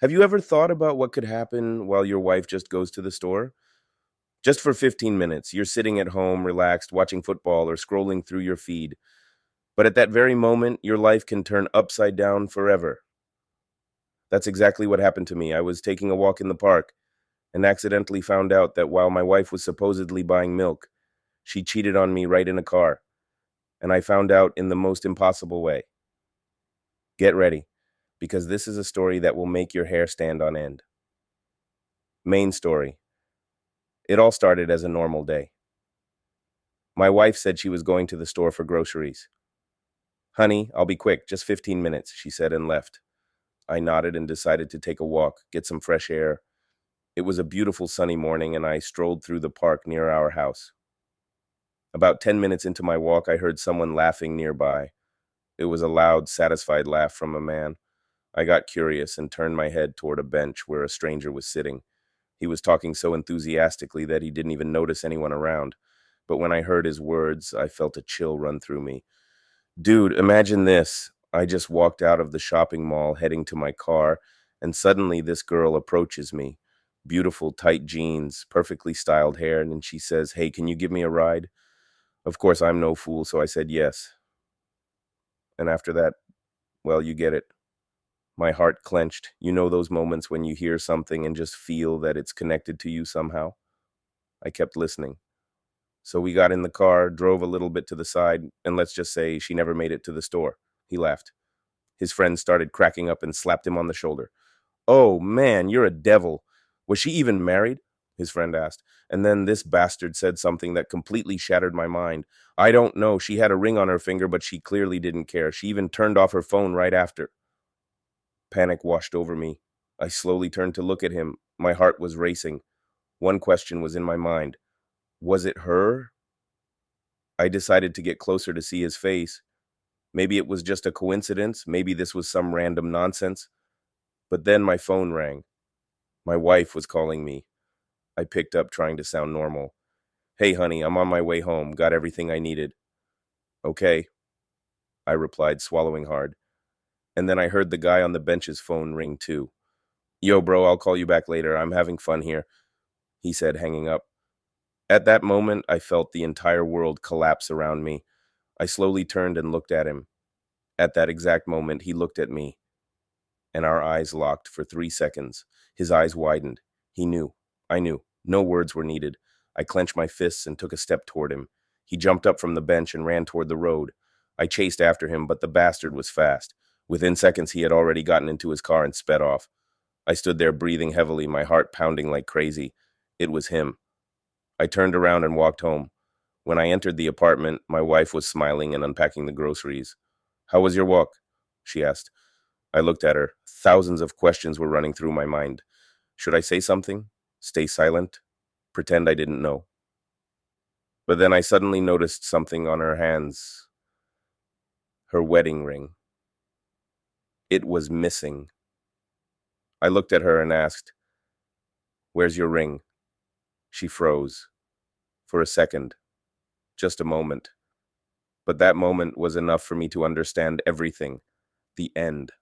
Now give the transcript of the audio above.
Have you ever thought about what could happen while your wife just goes to the store? Just for 15 minutes, you're sitting at home, relaxed, watching football or scrolling through your feed. But at that very moment, your life can turn upside down forever. That's exactly what happened to me. I was taking a walk in the park and accidentally found out that while my wife was supposedly buying milk, she cheated on me right in a car. And I found out in the most impossible way. Get ready, because this is a story that will make your hair stand on end. Main story. It all started as a normal day. My wife said she was going to the store for groceries. Honey, I'll be quick, just 15 minutes, she said and left. I nodded and decided to take a walk, get some fresh air. It was a beautiful sunny morning and I strolled through the park near our house. About 10 minutes into my walk, I heard someone laughing nearby. It was a loud, satisfied laugh from a man. I got curious and turned my head toward a bench where a stranger was sitting. He was talking so enthusiastically that he didn't even notice anyone around. But when I heard his words, I felt a chill run through me. Dude, imagine this. I just walked out of the shopping mall heading to my car, and suddenly this girl approaches me. Beautiful, tight jeans, perfectly styled hair, and she says, "Hey, can you give me a ride?" Of course, I'm no fool, so I said yes. And after that, well, you get it. My heart clenched. You know those moments when you hear something and just feel that it's connected to you somehow? I kept listening. So we got in the car, drove a little bit to the side, and let's just say she never made it to the store. He laughed. His friend started cracking up and slapped him on the shoulder. "Oh, man, you're a devil. Was she even married?" his friend asked. And then this bastard said something that completely shattered my mind. "I don't know. She had a ring on her finger, but she clearly didn't care. She even turned off her phone right after." Panic washed over me. I slowly turned to look at him. My heart was racing. One question was in my mind. Was it her? I decided to get closer to see his face. Maybe it was just a coincidence. Maybe this was some random nonsense. But then my phone rang. My wife was calling me. I picked up, trying to sound normal. "Hey, honey, I'm on my way home. Got everything I needed." "Okay," I replied, swallowing hard. And then I heard the guy on the bench's phone ring too. "Yo, bro, I'll call you back later. I'm having fun here," he said, hanging up. At that moment, I felt the entire world collapse around me. I slowly turned and looked at him. At that exact moment, he looked at me, and our eyes locked for 3 seconds. His eyes widened. He knew. I knew. No words were needed. I clenched my fists and took a step toward him. He jumped up from the bench and ran toward the road. I chased after him, but the bastard was fast. Within seconds, he had already gotten into his car and sped off. I stood there breathing heavily, my heart pounding like crazy. It was him. I turned around and walked home. When I entered the apartment, my wife was smiling and unpacking the groceries. "How was your walk?" she asked. I looked at her. Thousands of questions were running through my mind. Should I say something? Stay silent? Pretend I didn't know? But then I suddenly noticed something on her hands. Her wedding ring. It was missing. I looked at her and asked, "Where's your ring?" She froze. For a second. Just a moment. But that moment was enough for me to understand everything. The end.